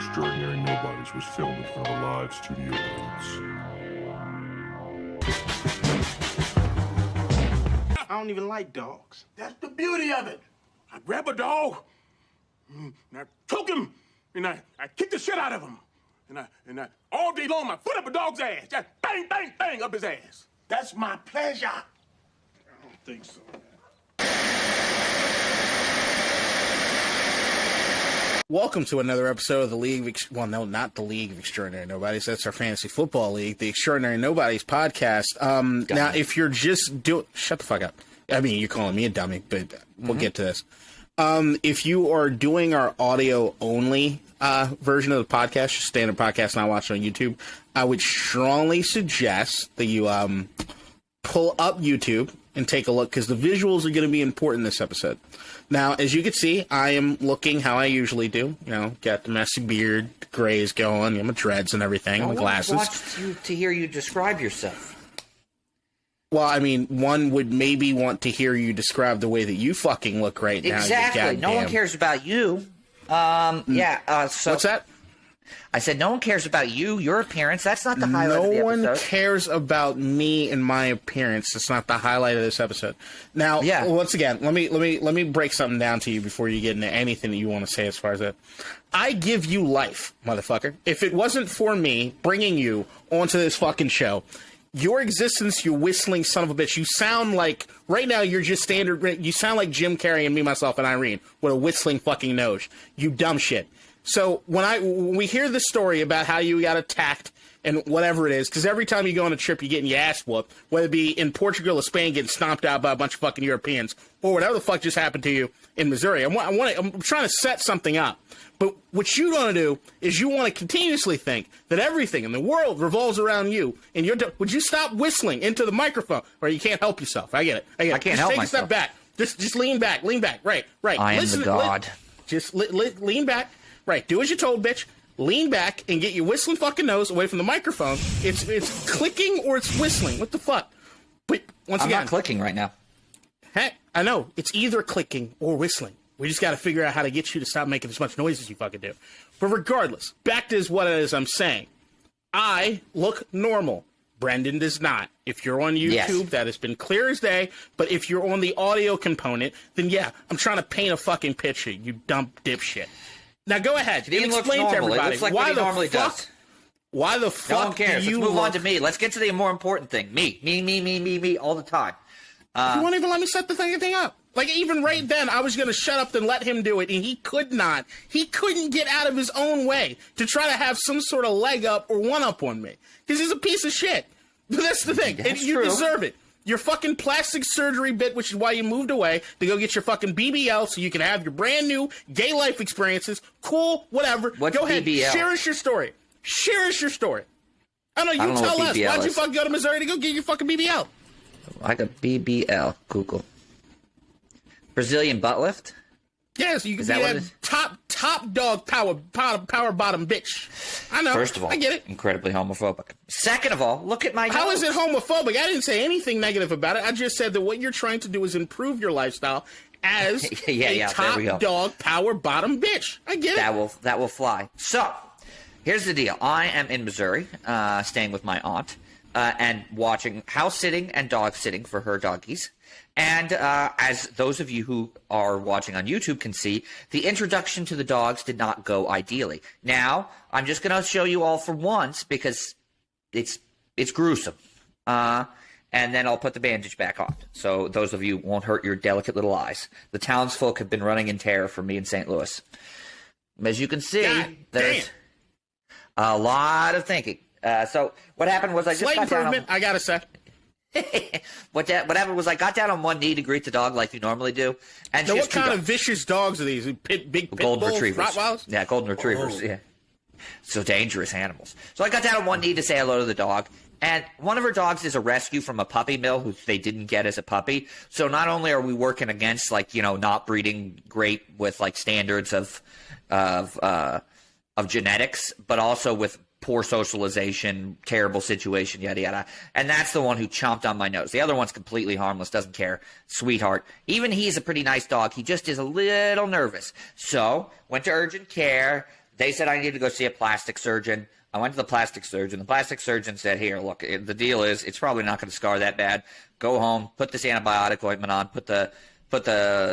Extraordinary Nobodies was filmed in front of a live studio audience. I don't even like dogs. That's the beauty of it. I grab a dog, and I choke him, and I kick the shit out of him. And I all day long, I foot up a dog's ass. Just bang, bang, bang up his ass. That's my pleasure. I don't think so. Welcome to another episode of the League of... Well, no, not the League of Extraordinary Nobodies. That's our fantasy football league, the Extraordinary Nobodies podcast. Now, if you're just doing... Shut the fuck up. I mean, you're calling me a dummy, but we'll get to this. If you are doing our audio-only version of the podcast, just standard podcast, not watching on YouTube, I would strongly suggest that you pull up YouTube and take a look, because the visuals are going to be important this episode. Now, as you can see, I am looking how I usually do. You know, got the messy beard, the grays going, you know, my dreads and everything, my glasses. I want to hear you describe yourself. Well, I mean, one would maybe want to hear you describe the way that you fucking look right now. Exactly. No one cares about you. So what's that? I said no one cares about you, your appearance. That's not the highlight of the episode. No one cares about me and my appearance. That's not the highlight of this episode. Now, once again, let me break something down to you before you get into anything that you want to say as far as that. I give you life, motherfucker. If it wasn't for me bringing you onto this fucking show, your existence, you whistling son of a bitch. You sound like, right now, you're just standard. You sound like Jim Carrey and Me, Myself, and Irene with a whistling fucking nose. You dumb shit. So when we hear the story about how you got attacked and whatever it is, because every time you go on a trip, you're getting your ass whooped, whether it be in Portugal or Spain, getting stomped out by a bunch of fucking Europeans, or whatever the fuck just happened to you in Missouri. I'm trying to set something up. But what you want to do is you want to continuously think that everything in the world revolves around you. And would you stop whistling into the microphone, or you can't help yourself? I get it. I can't help myself. Take a step back. Just lean back. Right. I am the god. Just lean back. Right, do as you're told, bitch. Lean back and get your whistling fucking nose away from the microphone. It's clicking or it's whistling. What the fuck? But once again, I'm not clicking right now. Heck, I know. It's either clicking or whistling. We just got to figure out how to get you to stop making as much noise as you fucking do. But regardless, back to what it is I'm saying. I look normal. Brendan does not. If you're on YouTube, that has been clear as day. But if you're on the audio component, then yeah, I'm trying to paint a fucking picture, you dumb dipshit. Now go ahead and explain to everybody. It looks like what he normally does. Why the fuck? No one cares. Let's move on to me. Let's get to the more important thing. Me all the time. You won't even let me set the thing up. Like, even right then, I was going to shut up and let him do it, and he could not. He couldn't get out of his own way to try to have some sort of leg up or one up on me. Because he's a piece of shit. But that's the thing. You deserve it. Your fucking plastic surgery bit, which is why you moved away, to go get your fucking BBL so you can have your brand new gay life experiences. Cool, whatever. What's go ahead. BBL? Share us your story. I don't know, tell us. Why'd you fucking go to Missouri to go get your fucking BBL? I got BBL. Google. Brazilian butt lift? Yeah, so you can be that top dog power bottom bitch. I know. First of all, I get it. Incredibly homophobic. Second of all, look at my How nose. is it homophobic? I didn't say anything negative about it. I just said that what you're trying to do is improve your lifestyle as a top dog power bottom bitch. I get it. That will fly. So, here's the deal. I am in Missouri, staying with my aunt, and watching house sitting and dog sitting for her doggies. And as those of you who are watching on YouTube can see, the introduction to the dogs did not go ideally. Now, I'm just going to show you all for once because it's gruesome. And then I'll put the bandage back on. So those of you won't hurt your delicate little eyes. The townsfolk have been running in terror for me in St. Louis. As you can see, there's a lot of thinking. So what happened was I just got down I got to say. What happened was I got down on one knee to greet the dog like you normally do. And now, what kind of vicious dogs are these? Big pit golden bulls, retrievers. Rottweilers? Yeah, golden retrievers. Yeah, so dangerous animals. So I got down on one knee to say hello to the dog. And one of her dogs is a rescue from a puppy mill who they didn't get as a puppy. So not only are we working against not breeding great with standards of genetics, but also with poor socialization, terrible situation, yada, yada. And that's the one who chomped on my nose. The other one's completely harmless, doesn't care, sweetheart. Even he's a pretty nice dog. He just is a little nervous. So went to urgent care. They said I needed to go see a plastic surgeon. I went to the plastic surgeon. The plastic surgeon said, here, look, the deal is it's probably not going to scar that bad. Go home, put this antibiotic ointment on, put the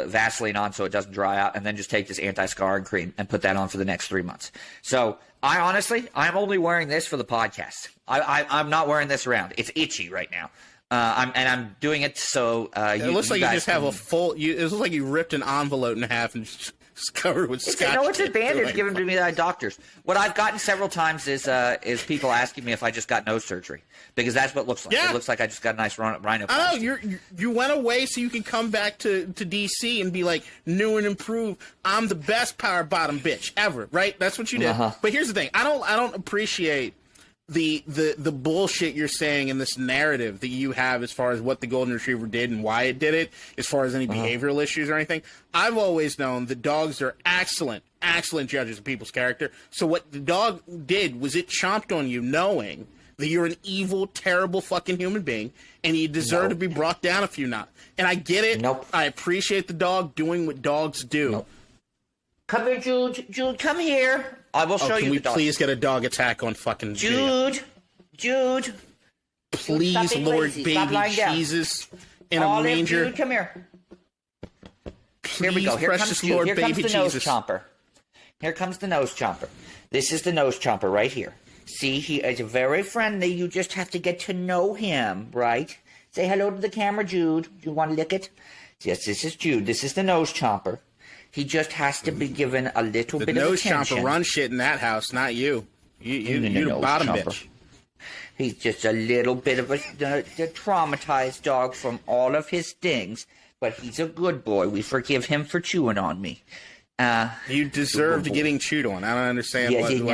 Vaseline on so it doesn't dry out, and then just take this anti-scarring cream and put that on for the next 3 months. So I'm only wearing this for the podcast. I'm not wearing this around. It's itchy right now. I'm doing it so it looks like you just have a full. It looks like you ripped an envelope in half and just covered with scotch. No, it's a tape. bandage given to me by doctors. What I've gotten several times is people asking me if I just got nose surgery, because that's what it looks like. Yeah. It looks like I just got a nice rhinoplasty. I know you went away so you can come back to DC and be like new and improved. I'm the best power bottom bitch ever, right? That's what you did. But here's the thing: I don't appreciate the bullshit you're saying in this narrative that you have as far as what the golden retriever did and why it did it, as far as any behavioral issues or anything. I've always known that dogs are excellent judges of people's character. So what the dog did was it chomped on you knowing that you're an evil, terrible fucking human being and you deserve to be brought down a few notches. And I get it. I appreciate the dog doing what dogs do. Come here, Jude. Jude, come here. I will show you can we the dog. please get a dog attack on fucking video? Jude. Please, Lord baby Jesus in a manger. Jude, come here. Please, Here we go. Here precious comes Jude. Lord Here baby comes the nose Jesus. chomper. Here comes the nose chomper. This is the nose chomper right here. See, he is very friendly. You just have to get to know him, right? Say hello to the camera, Jude. You want to lick it? Yes, this is Jude. This is the nose chomper. He just has to be given a little bit of attention. The nose chomper runs shit in that house, not you. You the bottom bitch. He's just a little bit of a traumatized dog from all of his things, but he's a good boy. We forgive him for chewing on me. You deserve to getting chewed on. I don't understand he anything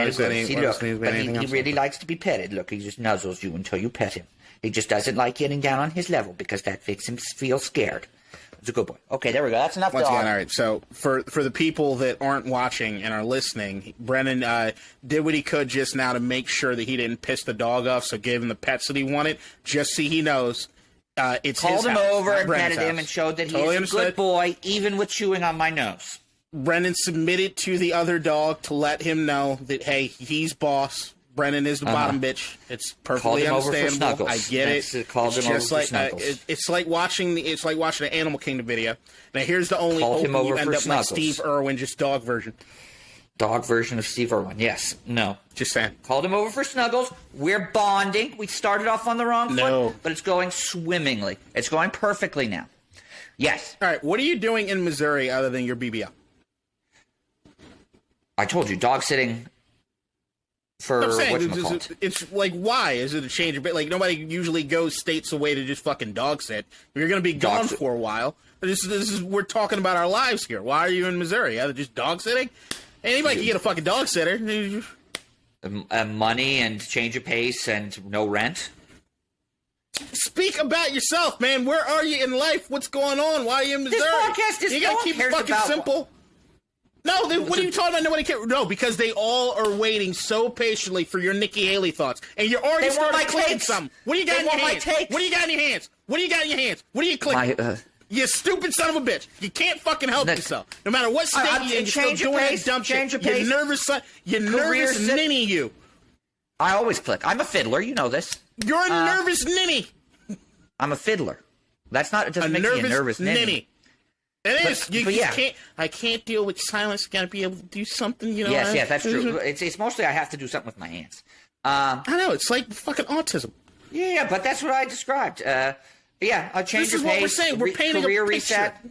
really likes to be petted. Look, he just nuzzles you until you pet him. He just doesn't like getting down on his level because that makes him feel scared. It's a good boy. Okay, there we go. That's enough. Once again, all right. So for the people that aren't watching and are listening, Brendan did what he could just now to make sure that he didn't piss the dog off. So gave him the pets that he wanted, just so he knows it's called his him house, over and Brendan's petted him house. and showed that Totally he's a good boy, even with chewing on my nose. Brendan submitted to the other dog to let him know that hey, he's boss. Brendan is the bottom bitch. It's perfectly understandable. I get it. It's like watching an Animal Kingdom video. Now here's the only you end up like Steve Irwin, just dog version. Dog version of Steve Irwin. Yes. No. Just saying. Called him over for snuggles. We're bonding. We started off on the wrong foot, but it's going swimmingly. It's going perfectly now. Yes. All right. What are you doing in Missouri other than your BBL? I told you, dog sitting. It's like, why? Is it a change of bit? Like, nobody usually goes states away to just fucking dog sit. You're going to be gone for a while. We're talking about our lives here. Why are you in Missouri? Just dog sitting? Anybody can get a fucking dog sitter. Money and change of pace and no rent. Speak about yourself, man. Where are you in life? What's going on? Why are you in Missouri? This podcast is you got to keep it fucking simple. No, what are you talking about? Nobody cares. No, because they all are waiting so patiently for your Nikki Haley thoughts, and you're already starting clicking something. What do you got in your hands? What do you got in your hands? What do you got in your hands? What are you clicking? You stupid son of a bitch! You can't fucking help yourself. No matter what state you're in, you're still doing that dumb shit. You're nervous, son. You're nervous ninny. You. I always click. I'm a fiddler. You know this. You're a nervous ninny. I'm a fiddler. That's not. It doesn't make me a nervous ninny. It is. You can't. I can't deal with silence. Got to be able to do something. You know. Yes, that's true. It's mostly I have to do something with my hands. I know. It's like fucking autism. Yeah, but that's what I described. A change this is of what pace. We're saying. We're painting career a picture. reset.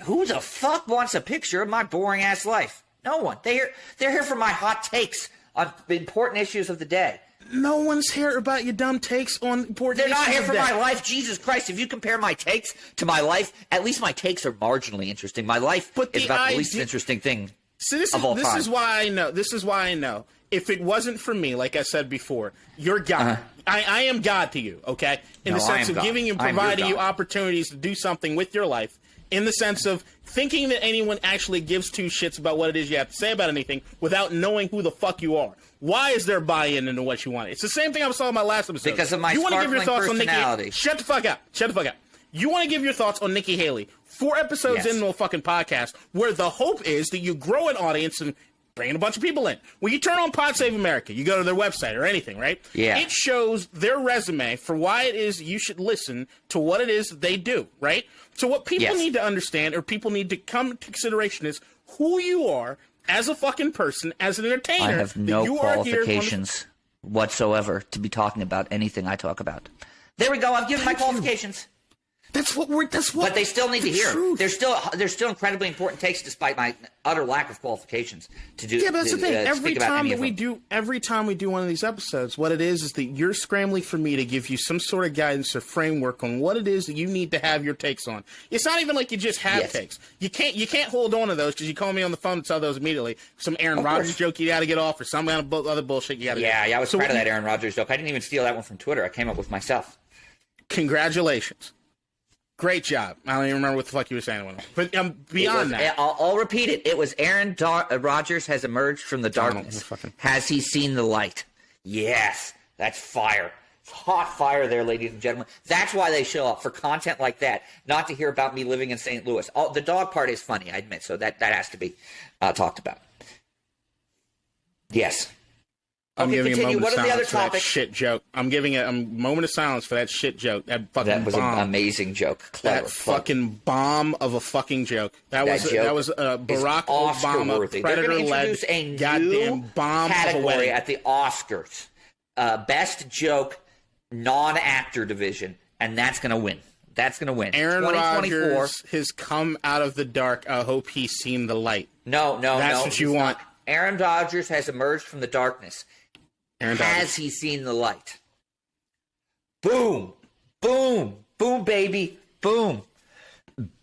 Who the fuck wants a picture of my boring ass life? No one. They're here for my hot takes on important issues of the day. No one's here about your dumb takes on important issues. They're not here for my life. Jesus Christ, if you compare my takes to my life, at least my takes are marginally interesting. My life is about the least interesting thing of all time. This is why I know. If it wasn't for me, like I said before, you're God. I am God to you, okay? In the sense of giving and providing you opportunities to do something with your life. In the sense of thinking that anyone actually gives two shits about what it is you have to say about anything without knowing who the fuck you are. Why is there buy-in into what you want? It's the same thing I was talking about last episode. Because of my sparkling personality. Shut the fuck up. Shut the fuck up. You want to give your thoughts on Nikki Haley 4 episodes into a fucking podcast where the hope is that you grow an audience and bringing a bunch of people in. When you turn on Pod Save America, you go to their website or anything, right? Yeah. It shows their resume for why it is you should listen to what it is that they do, right? So what people need to understand, or people need to come into consideration, is who you are as a fucking person, as an entertainer. I have no qualifications whatsoever to be talking about anything I talk about. There we go. I've given my qualifications. But they still need to hear. They're still incredibly important takes, despite my utter lack of qualifications to do. Yeah, but that's the thing. Every time we do one of these episodes, what it is that you're scrambling for me to give you some sort of guidance or framework on what it is that you need to have your takes on. It's not even like you just have takes. You can't hold on to those because you call me on the phone and tell those immediately. Some Aaron Rodgers joke you got to get off, or some other bullshit you got to. Yeah, I was proud of that Aaron Rodgers joke. I didn't even steal that one from Twitter. I came up with myself. Congratulations. Great job. I don't even remember what the fuck you were saying. But beyond that. I'll repeat it. It was Aaron Rodgers has emerged from the darkness. Has he seen the light? Yes. That's fire. It's hot fire there, ladies and gentlemen. That's why they show up, for content like that, not to hear about me living in St. Louis. The dog part is funny, I admit, so that has to be talked about. Yes. I'm giving a moment of silence for that shit joke. I'm giving a moment of silence for that shit joke. That was an amazing joke. Clever. Fucking bomb of a fucking joke. That was Barack Obama Predator-led goddamn bomb category of a at the Oscars. Best joke, non-actor division, and that's going to win. That's going to win. Aaron Rodgers has come out of the dark. I hope he's seen the light. No. That's what you want. Aaron Rodgers has emerged from the darkness. Has he seen the light? Boom. Boom. Boom, baby. Boom.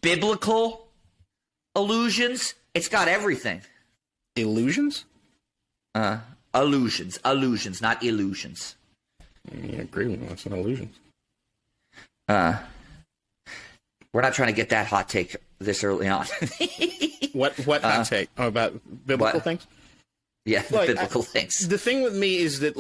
Biblical allusions. It's got everything. Illusions? Illusions, not illusions. I agree with you. That's an illusion. We're not trying to get that hot take this early on. What hot take? Oh, about biblical things? Yeah, biblical things. The thing with me is that,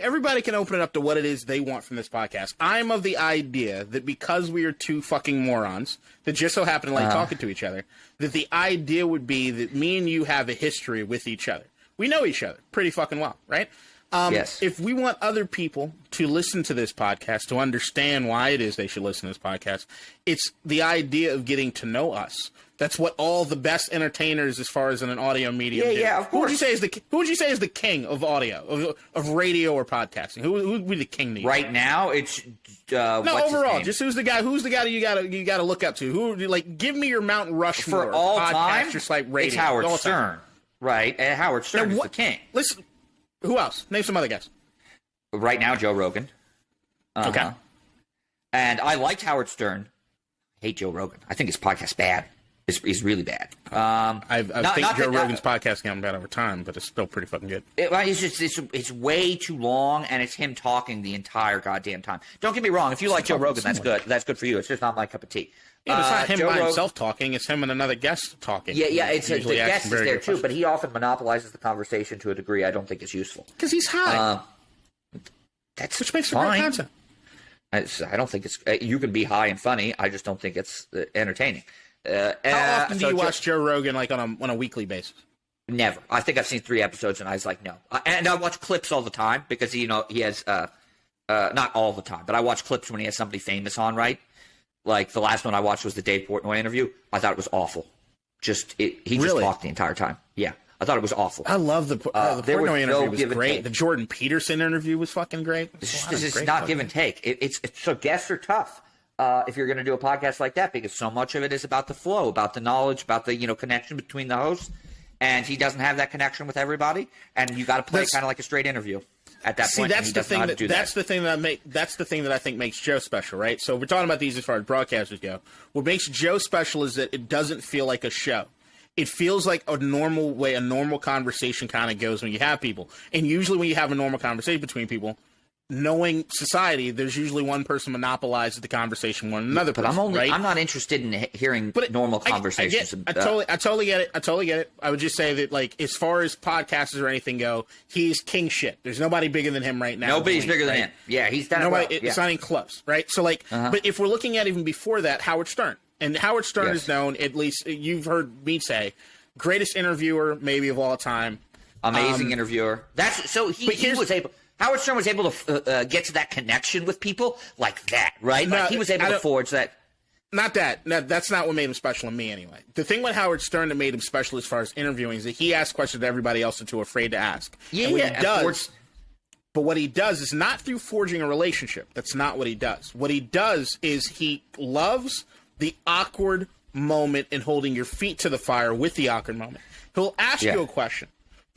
everybody can open it up to what it is they want from this podcast. I'm of the idea that because we are two fucking morons that just so happen to like talking to each other, that the idea would be that me and you have a history with each other. We know each other pretty fucking well, right? Yes. If we want other people to listen to this podcast, to understand why it is they should listen to this podcast, it's the idea of getting to know us. That's what all the best entertainers, as far as in an audio medium, do. Yeah, of course. Who would you say is the king of audio, of radio or podcasting? Who would be the king to you? Right now, it's overall, just who's the guy that you got to look up to? Who give me your Mount Rushmore for all time? Just like radio. It's Howard Stern, right? And Howard Stern is the king. Listen, who else? Name some other guys. Right now, Joe Rogan. Okay. And I liked Howard Stern. I hate Joe Rogan. I think his podcast's bad. He's really bad. I think Joe Rogan's podcast gotten bad over time, but it's still pretty fucking good. It's way too long, and it's him talking the entire goddamn time. Don't get me wrong. If you like Joe Rogan, that's good. That's good for you. It's just not my cup of tea. Yeah, it's not him by himself talking. It's him and another guest talking. Yeah. It's the guest is there too, but he often monopolizes the conversation to a degree I don't think is useful. Because he's high. Which makes for great content. I don't think it's. You can be high and funny. I just don't think it's entertaining. How often do you watch Joe Rogan on a weekly basis? Never. I think I've seen 3 episodes and I was like, no. And I watch clips all the time because he has not all the time, but I watch clips when he has somebody famous on, right? Like the last one I watched was the Dave Portnoy interview. I thought it was awful. He just talked the entire time. Yeah. I thought it was awful. I love the Portnoy interview was great. The Jordan Peterson interview was fucking great. This is not give and take. So guests are tough. If you're going to do a podcast like that, because so much of it is about the flow, about the knowledge, about the connection between the hosts, and he doesn't have that connection with everybody, and you got to play kind of like a straight interview at that point. That's the thing that I think makes Joe special, right? So we're talking about these as far as broadcasters go. What makes Joe special is that it doesn't feel like a show. It feels like a normal way a normal conversation kind of goes when you have people, and usually when you have a normal conversation between people, knowing society, there's usually one person monopolizes the conversation more than another person. But I'm not interested in hearing normal conversations. I totally get it. I would just say that, like, as far as podcasters or anything go, he's king shit. There's nobody bigger than him right now. Nobody's bigger than him. Yeah, he's done nobody. It's not even close, right? So, like, but if we're looking at even before that, Howard Stern. And Howard Stern is known, at least you've heard me say, greatest interviewer maybe of all time. Amazing interviewer. Howard Stern was able to get to that connection with people like that, right? No, like he was able to forge that. Not that. No, that's not what made him special to me, anyway. The thing with Howard Stern that made him special as far as interviewing is that he asks questions that everybody else is too afraid to ask. But what he does is not through forging a relationship. That's not what he does. What he does is he loves the awkward moment and holding your feet to the fire with the awkward moment. He'll ask you a question.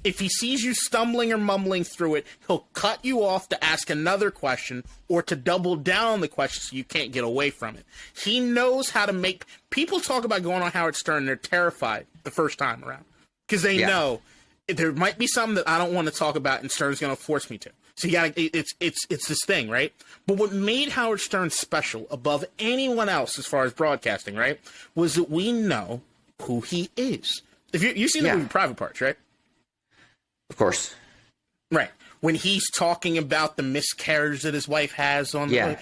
If he sees you stumbling or mumbling through it, he'll cut you off to ask another question or to double down on the question so you can't get away from it. He knows how to make people talk about going on Howard Stern. They're terrified the first time around because they know there might be something that I don't want to talk about and Stern's going to force me to. So you got to, it's this thing, right? But what made Howard Stern special above anyone else as far as broadcasting, right, was that we know who he is. If you see the movie Private Parts, right? Of course. Right. When he's talking about the miscarriage that his wife has on the way,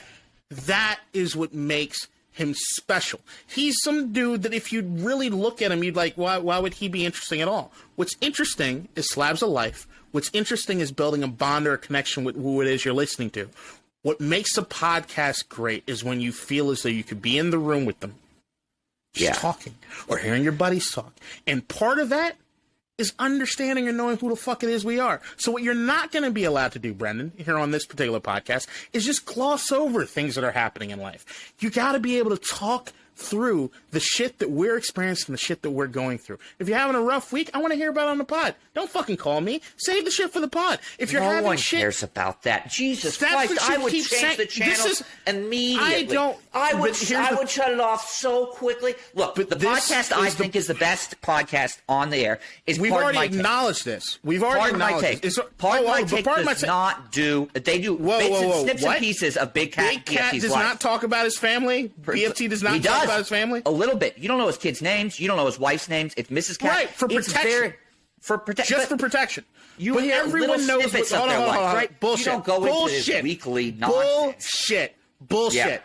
that is what makes him special. He's some dude that if you really look at him, you'd like, why would he be interesting at all? What's interesting is Slabs of Life. What's interesting is building a bond or a connection with who it is you're listening to. What makes a podcast great is when you feel as though you could be in the room with them just talking or hearing your buddies talk. And part of that is understanding and knowing who the fuck it is we are. So what you're not going to be allowed to do, Brendan, here on this particular podcast, is just gloss over things that are happening in life. You got to be able to talk through the shit that we're experiencing, the shit that we're going through. If you're having a rough week, I want to hear about it on the pod. Don't fucking call me. Save the shit for the pod. If you're having shit, no one cares about that. Jesus Christ, I would change the channel immediately. I would shut it off so quickly. Look, the podcast I think is the best podcast on the air. We've already acknowledged this. We've already acknowledged this. Part of my take does not do. They do snips and pieces of Big Cat. Big Cat does not talk about his family. BFT does not talk about his family. A little bit. You don't know his kids' names. You don't know his wife's names. It's Mrs. Cat. Right, for protection. Just for protection. You hear everyone knows what's of their life, right? Bullshit. You don't go into this weekly nonsense. Bullshit. Yeah.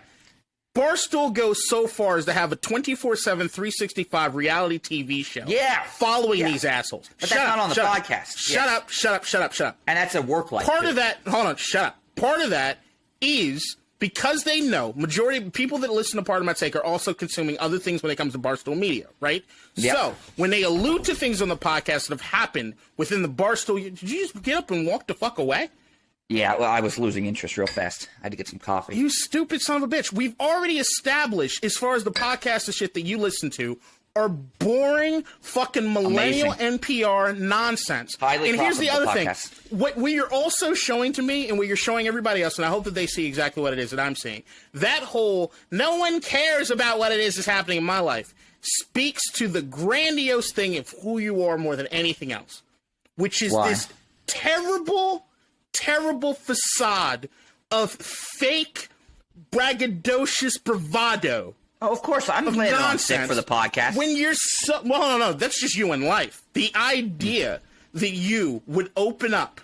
Barstool goes so far as to have a 24/7, 365 reality TV show. Following these assholes. But that's not on the podcast. Shut up. And that's a work life. Part of that, hold on, shut up. Part of that is because they know majority of people that listen to Part of My Take are also consuming other things when it comes to Barstool Media, right? Yep. So when they allude to things on the podcast that have happened within the Barstool, did you just get up and walk the fuck away? Yeah, well, I was losing interest real fast. I had to get some coffee. You stupid son of a bitch. We've already established, as far as the podcast and shit that you listen to, are boring fucking millennial NPR nonsense. And here's the other thing. Podcast. What you're also showing to me and what you're showing everybody else, and I hope that they see exactly what it is that I'm seeing, that whole no one cares about what it is that's happening in my life speaks to the grandiose thing of who you are more than anything else, which is this terrible facade of fake braggadocious bravado. Oh, of course, I'm playing on sick for the podcast. When you're no, that's just you in life. The idea that you would open up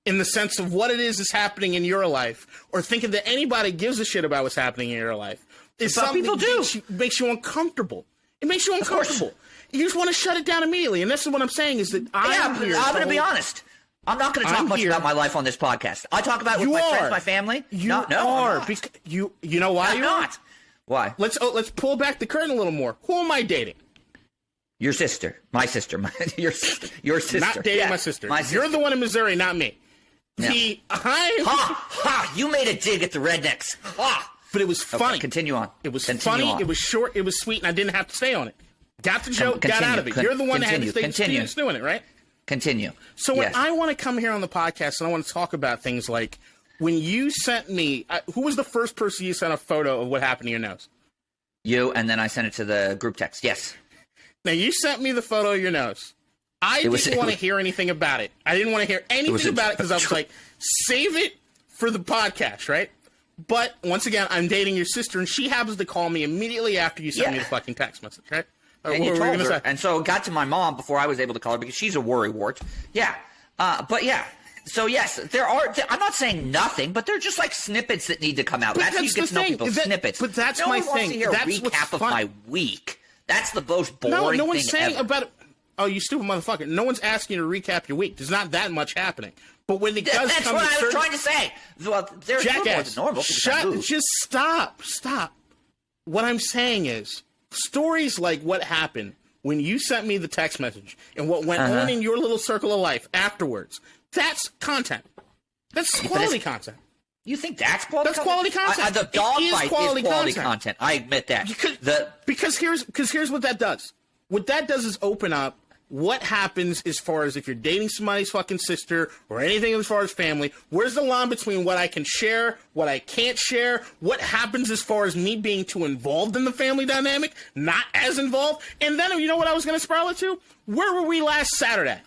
in the sense of what it is that's happening in your life, or thinking that anybody gives a shit about what's happening in your life, is something that makes you uncomfortable. It makes you uncomfortable. You just want to shut it down immediately. And this is what I'm saying is that I'm going to be honest. I'm not going to talk much about my life on this podcast. I talk about it with my friends, my family. You are. You know why I'm not. Why? Let's pull back the curtain a little more. Who am I dating? Your sister. My sister. Your sister. Not dating my sister. You're the one in Missouri, not me. Yeah. You made a dig at the rednecks. Ha! But it was funny. Okay, continue on. It was funny. It was short. It was sweet, and I didn't have to stay on it. Got the joke. Got out of it. You're the one that had to stay doing it, right? Continue. So when I want to come here on the podcast and I want to talk about things like when you sent me, who was the first person you sent a photo of what happened to your nose? You, and then I sent it to the group text. Yes. Now you sent me the photo of your nose. I didn't want to hear anything about it. I didn't want to hear anything about it because I was like, save it for the podcast, right? But once again, I'm dating your sister, and she happens to call me immediately after you sent me the fucking text message, right? And you told her, and so it got to my mom before I was able to call her because she's a worrywart. Yeah, but yeah. So yes, there are. I'm not saying nothing, but they're just like snippets that need to come out. That's how you get to know people. Snippets. But that's no my one wants thing. to hear a recap of my week. That's the most boring thing ever. About it. oh, you stupid motherfucker. No one's asking you to recap your week. There's not that much happening. But when it does That's come what to I was trying to say. Well, there's more than normal. Just stop. What I'm saying is, stories like what happened when you sent me the text message and what went on in your little circle of life afterwards, that's content. That's quality content. You think that's quality content? That's quality content. The dog fight is quality content. I admit that. Because here's what that does. What that does is open up what happens as far as if you're dating somebody's fucking sister or anything as far as family. Where's the line between what I can share, what I can't share? What happens as far as me being too involved in the family dynamic, not as involved? And then, you know what I was going to spiral it to? Where were we last Saturday?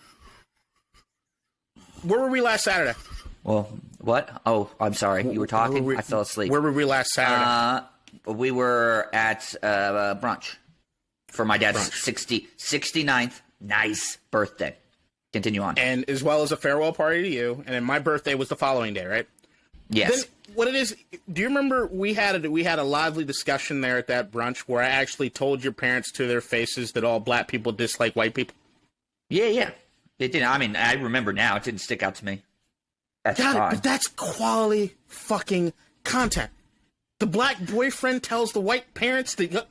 Well, what? Oh, I'm sorry. You were talking? I fell asleep. Where were we last Saturday? We were at brunch for my dad's 69th nice birthday. Continue on. And as well as a farewell party to you. And then my birthday was the following day, right? Yes. Then what it is, do you remember we had a lively discussion there at that brunch where I actually told your parents to their faces that all black people dislike white people? Yeah. It didn't. I mean, I remember now. It didn't stick out to me. But that's quality fucking content. The black boyfriend tells the white parents that.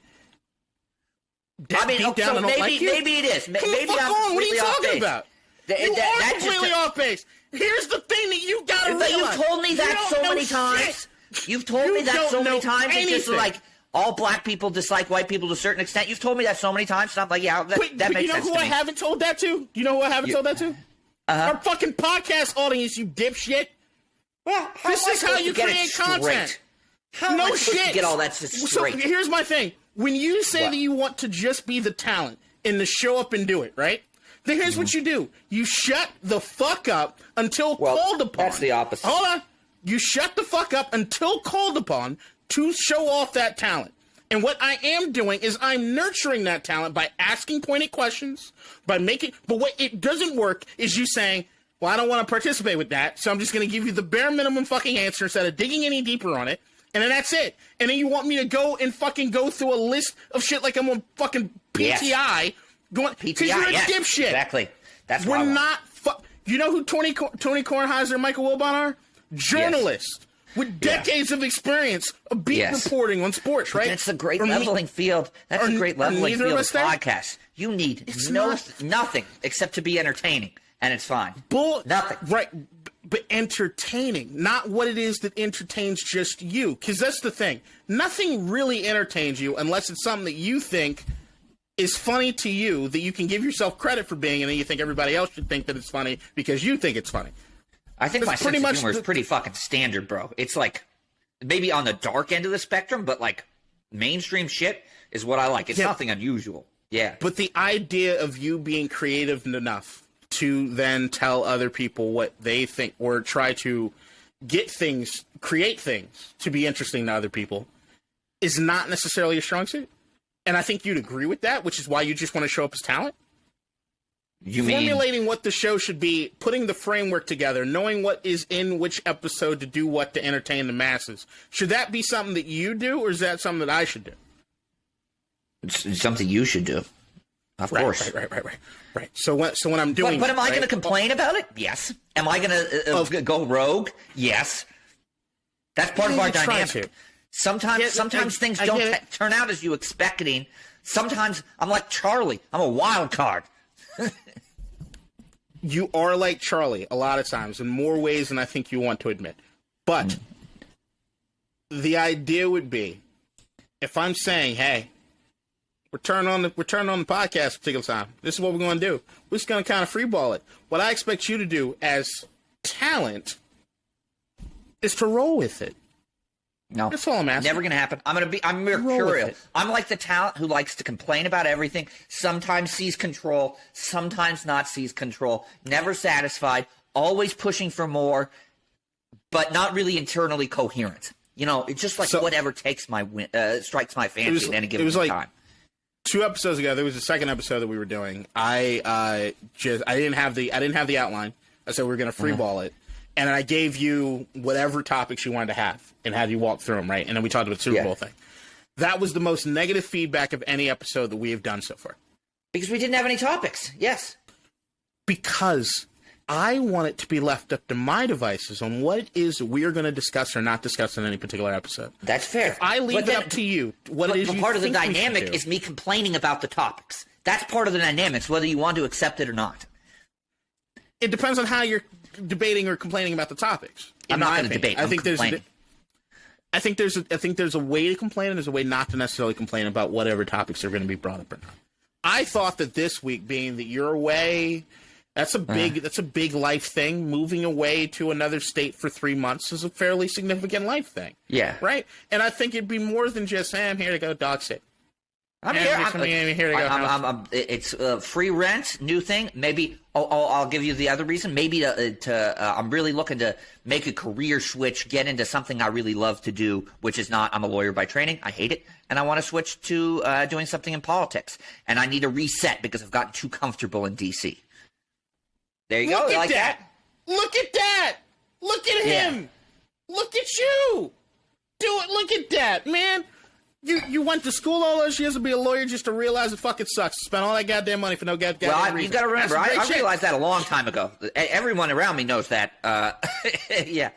I mean, so maybe it is. Maybe I'm on. What are you talking base. About? You are completely off base. Here's the thing that you gotta realize. But you've told me that so many times. You've told me that so many times. It's just like all black people dislike white people to a certain extent. You've told me that so many times. And I'm like, yeah, that makes sense to me. You know who I haven't told that to? You know who I haven't told that to? Our fucking podcast audience, you dipshit. Well, this is how you create content. No shit. Get all that straight. So here's my thing. When you say that you want to just be the talent and to show up and do it, right? Then here's what you do. You shut the fuck up until called upon. That's the opposite. Hold on. You shut the fuck up until called upon to show off that talent. And what I am doing is I'm nurturing that talent by asking pointed questions, by making... But what it doesn't work is you saying, well, I don't want to participate with that, so I'm just going to give you the bare minimum fucking answer instead of digging any deeper on it. And then that's it. And then you want me to go and fucking go through a list of shit like I'm on fucking PTI. Yes. Because you're a dipshit. Exactly. That's We're not... You know who Tony Kornheiser and Michael Wilbon are? Journalists with decades of experience of beat reporting on sports, right? That's a great leveling field. That's a great leveling field of podcasts. You need nothing except to be entertaining, and it's fine. Nothing. Right. But entertaining, not what it is that entertains just you. Because that's the thing. Nothing really entertains you unless it's something that you think is funny to you, that you can give yourself credit for being, and then you think everybody else should think that it's funny because you think it's funny. I think my sense of humor is pretty fucking standard, bro. It's like maybe on the dark end of the spectrum, but like mainstream shit is what I like. It's nothing unusual. Yeah. But the idea of you being creative enough to then tell other people what they think or try to create things to be interesting to other people is not necessarily a strong suit. And I think you'd agree with that, which is why you just want to show up as talent. Formulating what the show should be, putting the framework together, knowing what is in which episode to do what to entertain the masses. Should that be something that you do, or is that something that I should do? It's something you should do. Of course. Right. So when I'm doing... But am I going to complain about it? Yes. Am I going to go rogue? Yes. That's part of our dynamic. Sometimes things don't turn out as you expecting. Sometimes I'm like Charlie. I'm a wild card. You are like Charlie a lot of times in more ways than I think you want to admit. But the idea would be, if I'm saying, hey, we're turning on the podcast a particular time. This is what we're going to do. We're just going to kind of freeball it. What I expect you to do as talent is to roll with it. No, that's all I'm asking. Never gonna happen. I'm mercurial. I'm like the talent who likes to complain about everything. Sometimes sees control, sometimes not sees control. Never satisfied. Always pushing for more, but not really internally coherent. You know, it's just like whatever takes strikes my fancy at any given time. 2 episodes ago, there was a second episode that we were doing. I didn't have the outline. I said we were gonna freeball it. And I gave you whatever topics you wanted to have and had you walk through them, right? And then we talked about the Super Bowl thing. That was the most negative feedback of any episode that we have done so far. Because we didn't have any topics. Yes. Because I want it to be left up to my devices on what it is we're going to discuss or not discuss in any particular episode. That's fair. If I leave it up to you, what it is you part of the think we should dynamic do. is me complaining about the topics. That's part of the dynamics, whether you want to accept it or not. It depends on how you're debating or complaining about the topics. I'm not going to debate. I think there's a way to complain and there's a way not to necessarily complain about whatever topics are going to be brought up or not. I thought that this week, being that you're away, that's a big life thing. Moving away to another state for 3 months is a fairly significant life thing. Yeah. Right? And I think it'd be more than just, hey, I'm here to go dog sit. I'm here. It's free rent, new thing. Maybe I'll give you the other reason. Maybe I'm really looking to make a career switch, get into something I really love to do, which is not. I'm a lawyer by training. I hate it, and I want to switch to doing something in politics. And I need a reset because I've gotten too comfortable in D.C. There you go. Look at like that. Look at that. Look at him. Look at you. Do it. Look at that, man. You went to school all those years to be a lawyer just to realize it fucking sucks. Spend all that goddamn money for no goddamn reason. You got to remember, I realized that a long time ago. Everyone around me knows that. Yeah.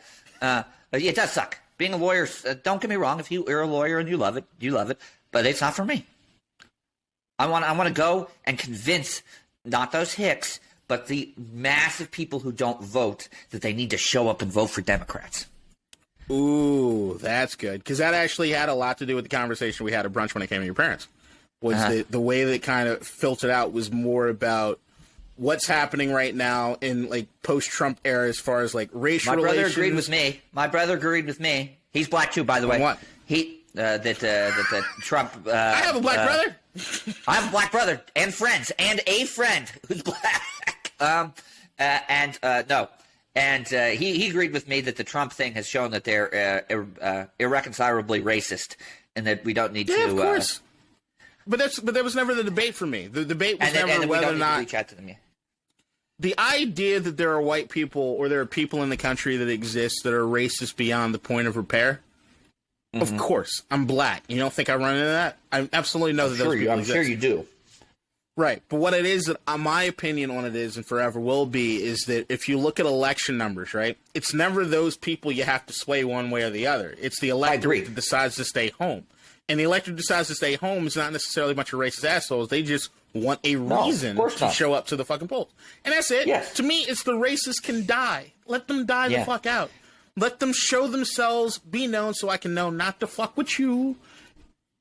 It does suck. Being a lawyer, don't get me wrong, if you're a lawyer and you love it, but it's not for me. I want to go and convince not those hicks, but the massive people who don't vote that they need to show up and vote for Democrats. Ooh, that's good. Because that actually had a lot to do with the conversation we had at brunch when it came to your parents. Was the way that it kind of filtered out was more about what's happening right now in like post-Trump era as far as like racial relations. My brother agreed with me. He's black too, by the way. What? That Trump. I have a black brother. I have a black brother and friends and a friend who's black. No. And he agreed with me that the Trump thing has shown that they're irreconcilably racist, and that we don't need to. Of course. But that was never the debate for me. The debate was never whether or not reach out to them. Yeah. The idea that there are white people or there are people in the country that exist that are racist beyond the point of repair. Mm-hmm. Of course, I'm black. You don't think I run into that? I absolutely know that those people exist. I'm sure you do. Right, but what it is that my opinion on it is, and forever will be, is that if you look at election numbers, right, it's never those people you have to sway one way or the other. It's the electorate that decides to stay home. And the electorate decides to stay home is not necessarily a bunch of racist assholes. They just want a reason to show up to the fucking polls. And that's it. Yes. To me, it's the racists can die. Let them die the fuck out. Let them show themselves, be known so I can know not to fuck with you.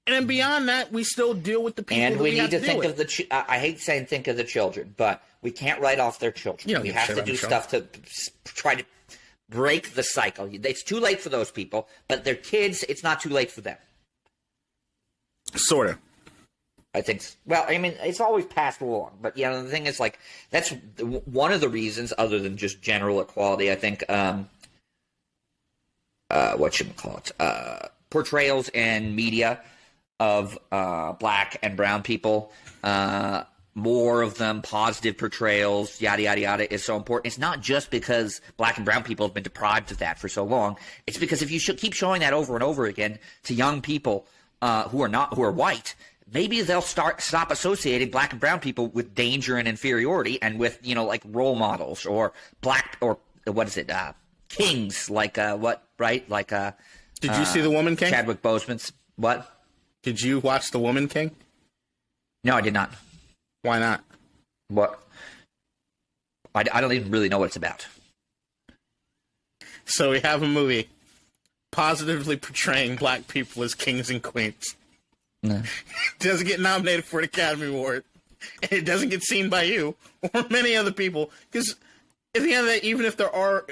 And then beyond that, we still deal with the people and that we need to think with. of the. I hate saying think of the children, but we can't write off their children. We have to do stuff to try to break the cycle. It's too late for those people, but their kids, it's not too late for them. Sort of. I think. Well, I mean, it's always passed along, but the thing is, like, that's one of the reasons, other than just general equality. I think. Portrayals in media of black and brown people, more of them, positive portrayals, yada, yada, yada, is so important. It's not just because black and brown people have been deprived of that for so long. It's because if you keep showing that over and over again to young people who are white, maybe they'll stop associating black and brown people with danger and inferiority and with, like role models or black or what is it? Kings, like right? Like Did you see The Woman King? Chadwick Boseman's what? Did you watch The Woman King? No, I did not. Why not? What? I don't even really know what it's about. So we have a movie positively portraying black people as kings and queens. No. It doesn't get nominated for an Academy Award. And it doesn't get seen by you or many other people. Because at the end of the day, even if there are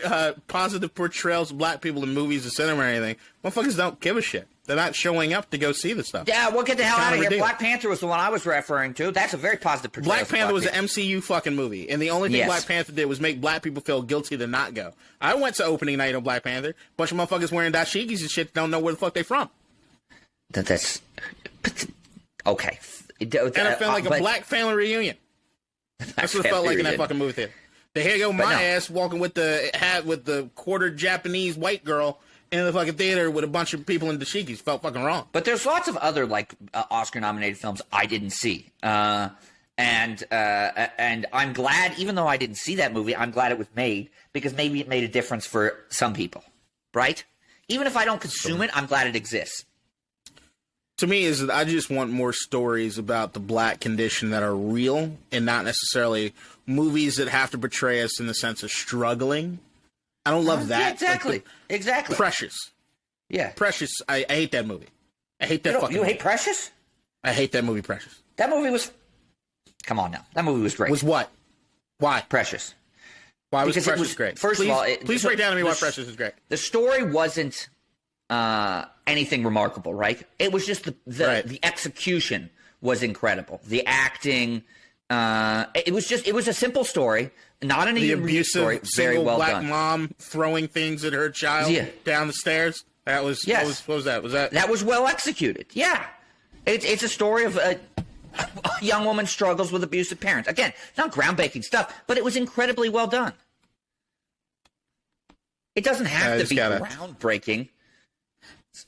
positive portrayals of black people in movies or cinema or anything, motherfuckers don't give a shit. They're not showing up to go see the stuff. Yeah, well, get the hell out of here. Black Panther was the one I was referring to. That's a very positive portrayal. Black Panther was an MCU fucking movie, and the only thing Black Panther did was make black people feel guilty to not go. I went to opening night on Black Panther. Bunch of motherfuckers wearing dashikis and shit don't know where the fuck they from. That's okay. And it felt like a black family reunion. That's what it felt like in that fucking movie theater. The here go my ass walking with the hat with the quarter Japanese white girl in the fucking theater with a bunch of people in dashikis. Felt fucking wrong. But there's lots of other like Oscar nominated films I didn't see. And I'm glad, even though I didn't see that movie, I'm glad it was made because maybe it made a difference for some people, right? Even if I don't consume it, I'm glad it exists. To me, is that I just want more stories about the black condition that are real and not necessarily movies that have to portray us in the sense of struggling. I don't love that. Yeah, exactly. Like exactly. Precious. Yeah. Precious. I hate that movie. I hate that fucking You movie. hate Precious? I hate that movie, Precious. That movie was... Come on now. That movie was great. Was what? Why? Precious. Why was Because Precious great? First please, of all... please break down to me why Precious is great. The story wasn't anything remarkable, right? It was just the execution was incredible. The acting... it was a simple story, not an even abusive story. Very single well black done. mom throwing things at her child down the stairs. That was what was that? Was that was well executed? Yeah, it's a story of a young woman struggles with abusive parents. Again, not groundbreaking stuff, but it was incredibly well done. It doesn't have to be groundbreaking.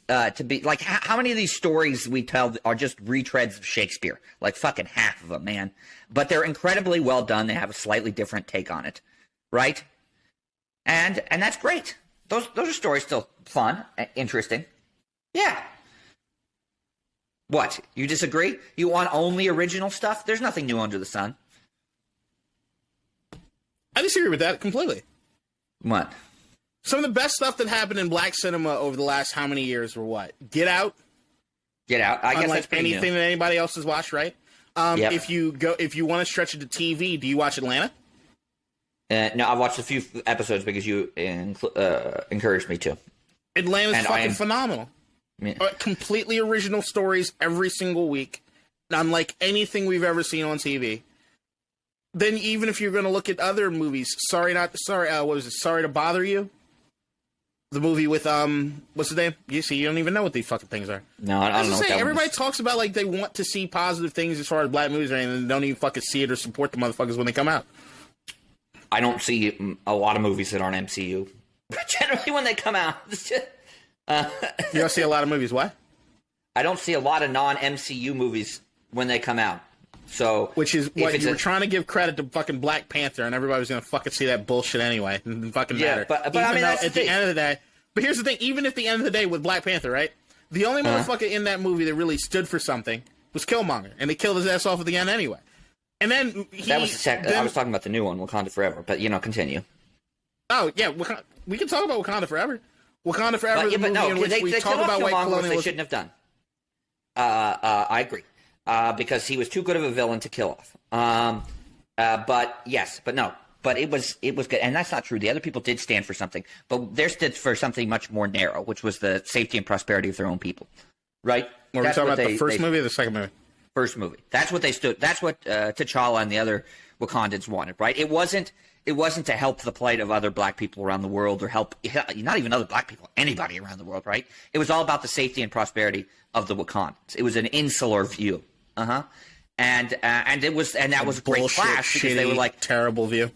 To be like, how many of these stories we tell are just retreads of Shakespeare? Like fucking half of them, man. But they're incredibly well done. They have a slightly different take on it, right? And that's great. Those are stories still fun, interesting. Yeah. What? You disagree? You want only original stuff? There's nothing new under the sun. I disagree with that completely. What? Some of the best stuff that happened in black cinema over the last how many years were what? Get Out. Get Out. I guess Unlike that's pretty anything new. that anybody else has watched, right? Yep. If you want to stretch it to TV, do you watch Atlanta? No, I watched a few episodes because you encouraged me to. Atlanta's fucking phenomenal. Yeah. Completely original stories every single week, unlike anything we've ever seen on TV. Then even if you're going to look at other movies, Sorry to Bother You? The movie with, what's his name? You see, you don't even know what these fucking things are. No, I don't know what that everybody talks about, like, they want to see positive things as far as black movies or anything, and don't even fucking see it or support the motherfuckers when they come out. I don't see a lot of movies that aren't MCU. Generally, when they come out. You don't see a lot of movies, what? I don't see a lot of non-MCU movies when they come out. So, which is what you were trying to give credit to fucking Black Panther, and everybody was going to fucking see that bullshit anyway. It didn't fucking matter. But I mean, that's at the end of the day. But here's the thing: even at the end of the day with Black Panther, right? The only motherfucker in that movie that really stood for something was Killmonger, and they killed his ass off at the end anyway. And then that was I was talking about the new one, Wakanda Forever. But continue. Oh yeah, we can talk about Wakanda Forever. Wakanda Forever is a movie in which we talk about white colonialism. They shouldn't have done. I agree. Because he was too good of a villain to kill off. But it was good, and that's not true. The other people did stand for something, but they stood for something much more narrow, which was the safety and prosperity of their own people, right? Were we talking about the first movie or the second movie? First movie. That's what they stood. That's what T'Challa and the other Wakandans wanted, right? It wasn't to help the plight of other black people around the world or help not even other black people, anybody around the world, right? It was all about the safety and prosperity of the Wakandans. It was an insular view. And that was a great clash because they were like terrible view.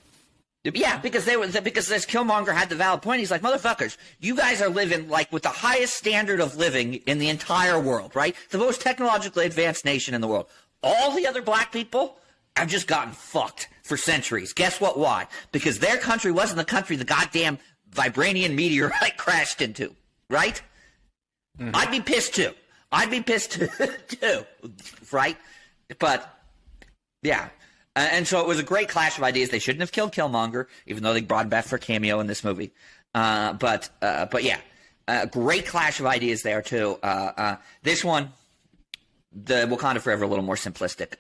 Yeah, because this Killmonger had the valid point. He's like, motherfuckers, you guys are living like with the highest standard of living in the entire world, right? The most technologically advanced nation in the world. All the other black people have just gotten fucked for centuries. Guess what? Why? Because their country wasn't the country the goddamn vibranium meteorite crashed into, right? Mm-hmm. I'd be pissed too. Too, right? But, yeah. And so it was a great clash of ideas. They shouldn't have killed Killmonger, even though they brought him back for a cameo in this movie. But yeah, great clash of ideas there, too. This one, the Wakanda Forever, a little more simplistic.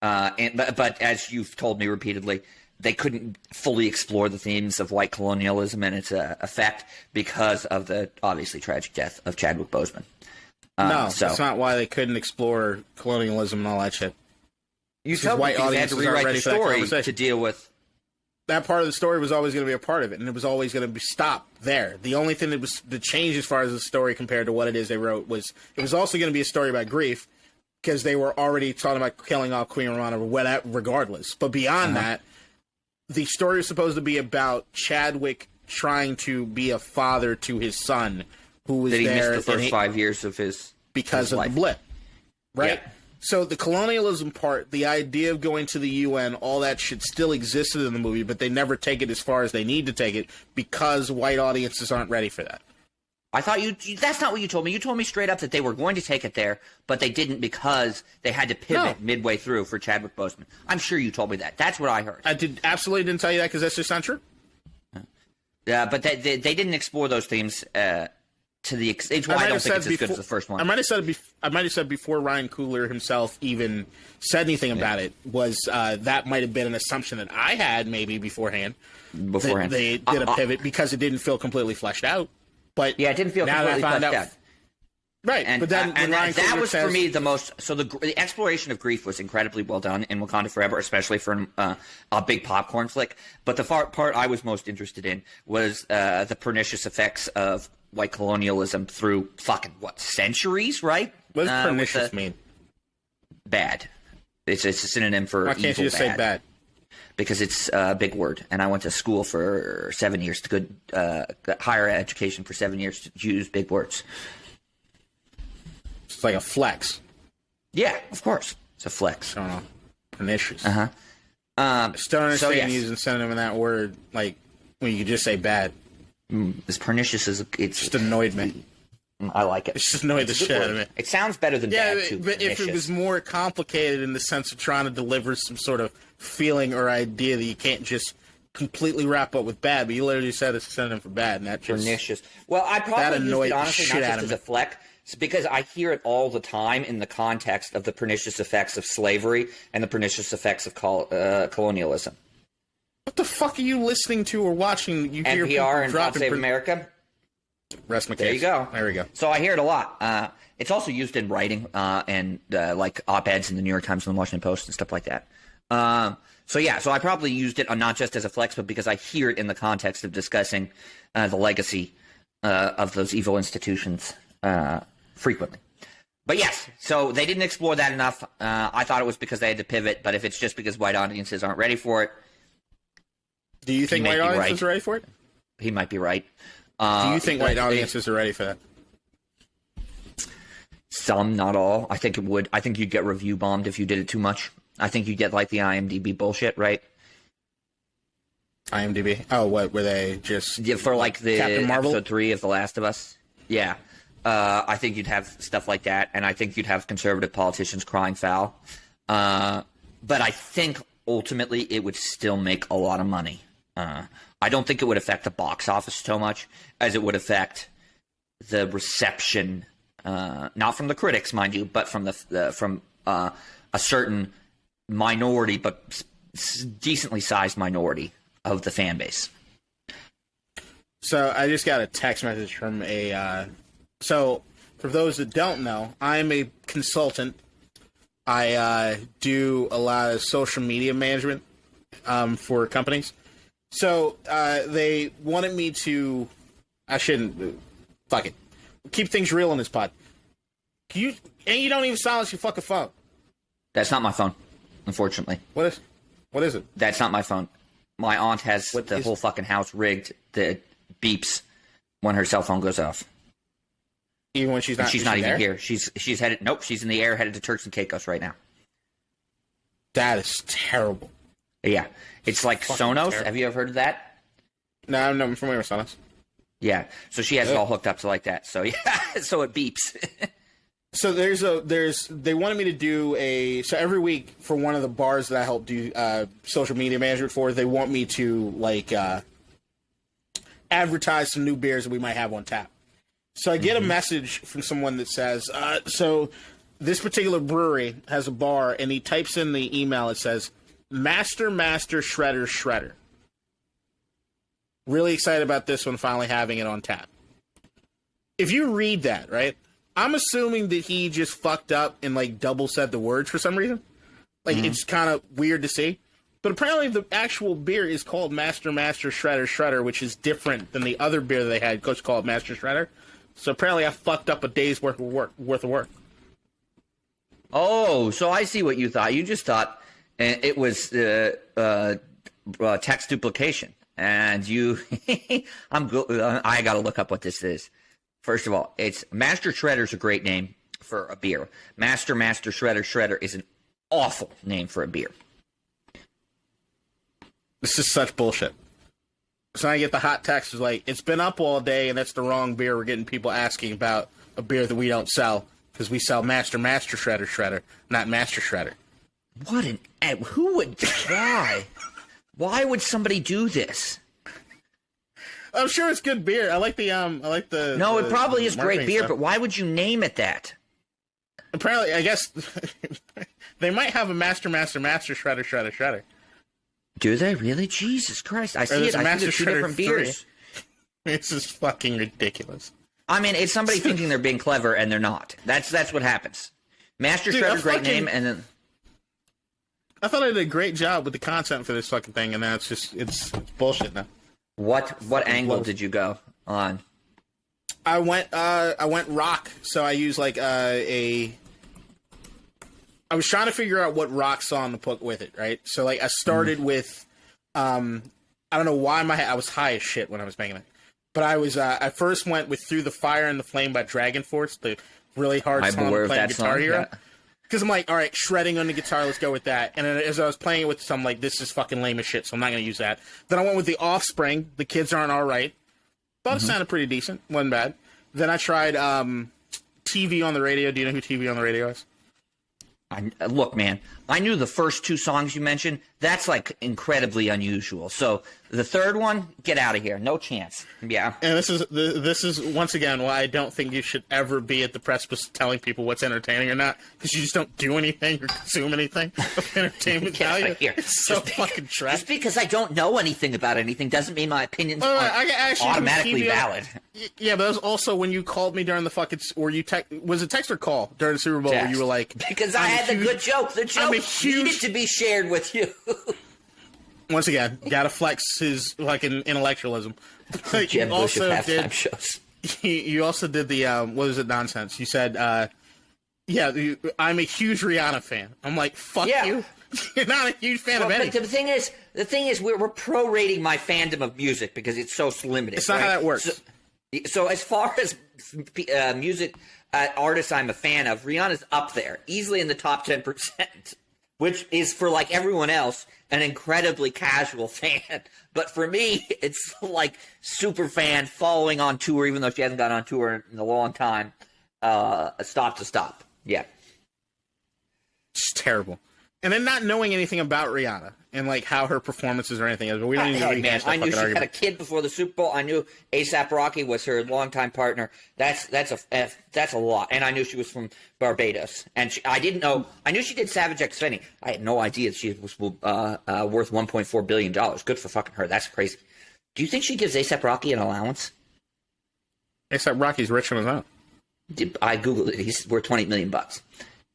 But as you've told me repeatedly, they couldn't fully explore the themes of white colonialism and its effect because of the obviously tragic death of Chadwick Boseman. No, that's not why they couldn't explore colonialism and all that shit. You told me they had to rewrite the story to deal with. That part of the story was always going to be a part of it, and it was always going to be stopped there. The only thing that was the change as far as the story compared to what it is they wrote was it was also going to be a story about grief because they were already talking about killing off Queen Rihanna or whatever, regardless. But beyond that, the story was supposed to be about Chadwick trying to be a father to his son who was that he there missed the first 5 years of his because of life. the blip, right? So the colonialism part, the idea of going to the UN, all that shit still existed in the movie, but they never take it as far as they need to take it because white audiences aren't ready for that. I thought that's not what you told me. You told me straight up that they were going to take it there, but they didn't because they had to pivot midway through for Chadwick Boseman. I'm sure you told me that. That's what I heard. I absolutely didn't tell you that because that's just not true. Yeah, but they didn't explore those themes to the extent. Why I don't think it's as good as the first one. I might have said before Ryan Coogler himself even said anything about it was that might have been an assumption that I had maybe beforehand. They did a pivot because it didn't feel completely fleshed out. But yeah, it didn't feel completely fleshed out. Right, and, but then and that was says, for me the most. So the exploration of grief was incredibly well done in Wakanda Forever, especially for a big popcorn flick. But the part I was most interested in was the pernicious effects of white colonialism through fucking centuries, right? What does pernicious mean? Bad. It's a synonym for Why can't you just say bad? Because it's a big word, and I went to school for 7 years, higher education for 7 years to use big words. It's like a flex. Yeah, of course. It's a flex. I don't know. Pernicious. Uh-huh. I still don't understand using synonym in that word, like, when you could just say bad. This pernicious is... It's just annoyed me. I like it. It's just annoyed the shit out of me. It sounds better than bad, too. But if it was more complicated in the sense of trying to deliver some sort of feeling or idea that you can't just completely wrap up with bad, but you literally said it's a synonym for bad, and that just... Pernicious. Well, I probably used it, honestly, not just as a fleck. It's because I hear it all the time in the context of the pernicious effects of slavery and the pernicious effects of colonialism. What the fuck are you listening to or watching? You hear NPR and God Save America. Rest my case. There you go. There we go. So I hear it a lot. It's also used in writing and like op-eds in the New York Times and the Washington Post and stuff like that. So I probably used it not just as a flex, but because I hear it in the context of discussing the legacy of those evil institutions frequently. But yes, so they didn't explore that enough. I thought it was because they had to pivot, but if it's just because white audiences aren't ready for it... Do you think white audiences are ready for it? He might be right. Do you think white audiences are ready for that? Some, not all. I think it would. I think you'd get review bombed if you did it too much. I think you'd get like the IMDb bullshit, right? IMDb? Oh, what were they just... Yeah, for like the Captain Marvel? episode 3 of The Last of Us? Yeah. I think you'd have stuff like that, and I think you'd have conservative politicians crying foul. But I think ultimately it would still make a lot of money. I don't think it would affect the box office so much as it would affect the reception, not from the critics, mind you, but from from a certain minority, but decently sized minority of the fan base. So I just got a text message from so for those that don't know, I'm a consultant. I do a lot of social media management for companies. So they wanted me to... I shouldn't... Fuck it. Keep things real in this pod. You don't even silence your fucking phone. That's not my phone, unfortunately. What is it? That's not my phone. My aunt has the whole fucking house rigged that beeps when her cell phone goes off. Even when she's not... She's not even here. She's headed... Nope, she's in the air headed to Turks and Caicos right now. That is terrible. Yeah. It's like Sonos. Terrible. Have you ever heard of that? No, I'm not familiar with Sonos. Yeah. So she has it all hooked up to like that. So yeah, so it beeps. So they wanted me to do so every week for one of the bars that I help do social media management for, they want me to like advertise some new beers that we might have on tap. So I get a message from someone that says, so this particular brewery has a bar, and he types in the email, it says, Master Shredder. Really excited about this one finally having it on tap. If you read that, right, I'm assuming that he just fucked up and like double said the words for some reason. Like it's kind of weird to see. But apparently the actual beer is called Master Shredder, which is different than the other beer that they had, which is called Master Shredder. So apparently I fucked up a day's worth of work. Oh, so I see what you thought. You just thought it was text duplication. And I got to look up what this is. First of all, it's Master Shredder's a great name. for a beer. Master Shredder is an awful name for a beer. This is such bullshit. So I get the hot text is like, it's been up all day and that's the wrong beer. We're getting people asking about a beer that we don't sell because we sell Master Shredder, not Master Shredder. What who would, why? Why would somebody do this? I'm sure it's good beer. I like the. No, it probably is great beer, stuff. but why would you name it that? Apparently, I guess they might have a Master Shredder. Do they really? Jesus Christ! I see it. I see the two different beers. This is fucking ridiculous. I mean, it's somebody thinking they're being clever and they're not. That's what happens. Master Shredder, great name, and then I thought I did a great job with the content for this fucking thing, and now it's bullshit now. What angle did you go on? I went rock, so I used like I was trying to figure out what rock song to put with it, right? So like I started with I don't know why I was high as shit when I was making it. But I first went with Through the Fire and the Flame by Dragon Force, the really hard song to play on Guitar Hero. Because I'm like, all right, shredding on the guitar, let's go with that. And then as I was playing it with some, like, this is fucking lame as shit, so I'm not going to use that. Then I went with The Offspring, The Kids Aren't Alright. Thought it sounded pretty decent, wasn't bad. Then I tried TV on the Radio. Do you know who TV on the Radio is? Look, man, I knew the first two songs you mentioned. That's, like, incredibly unusual. So the third one, get out of here. No chance. Yeah. And this is once again, why I don't think you should ever be at the precipice of telling people what's entertaining or not, because you just don't do anything or consume anything of entertainment value. It's so fucking trash. Just because I don't know anything about anything doesn't mean my opinions are automatically valid. Yeah, but that was also when you called me during the fucking, or you was it text or call during the Super Bowl? Where you were like, because I had the good joke. The joke needed to be shared with you. Once again, gotta flex his fucking intellectualism. Jeb Bush of halftime shows. You also did the what was it nonsense? You said, I'm a huge Rihanna fan. I'm like, fuck you. You're not a huge fan of anything. But the thing is, we're prorating my fandom of music because it's so limited. It's not how that works. So as far as music artists I'm a fan of, Rihanna's up there, easily in the top 10%, which is for like everyone else an incredibly casual fan. But for me, it's like super fan, following on tour, even though she hasn't gone on tour in a long time. Stop to stop. Yeah. It's terrible. And then not knowing anything about Rihanna and like how her performances or anything is. But we don't need to rehash that I knew she argument. had a kid before the Super Bowl. I knew A$AP Rocky was her longtime partner. That's a lot. And I knew she was from Barbados. And I didn't know. I knew she did Savage X Fenty. I had no idea she was worth $1.4 billion. Good for fucking her. That's crazy. Do you think she gives A$AP Rocky an allowance? A$AP Rocky's rich on his own. I googled it. He's worth $20 million.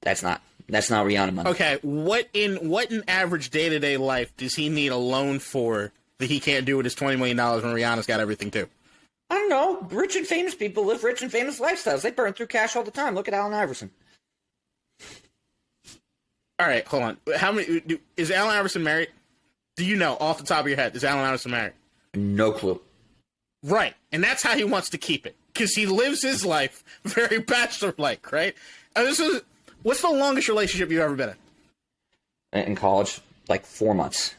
That's not Rihanna money. Okay, what in average day-to-day life does he need a loan for that he can't do with his $20 million when Rihanna's got everything too? I don't know. Rich and famous people live rich and famous lifestyles. They burn through cash all the time. Look at Allen Iverson. All right, hold on. Is Allen Iverson married? Do you know off the top of your head? Is Allen Iverson married? No clue. Right, and that's how he wants to keep it because he lives his life very bachelor-like, right? What's the longest relationship you've ever been in? In college, like 4 months.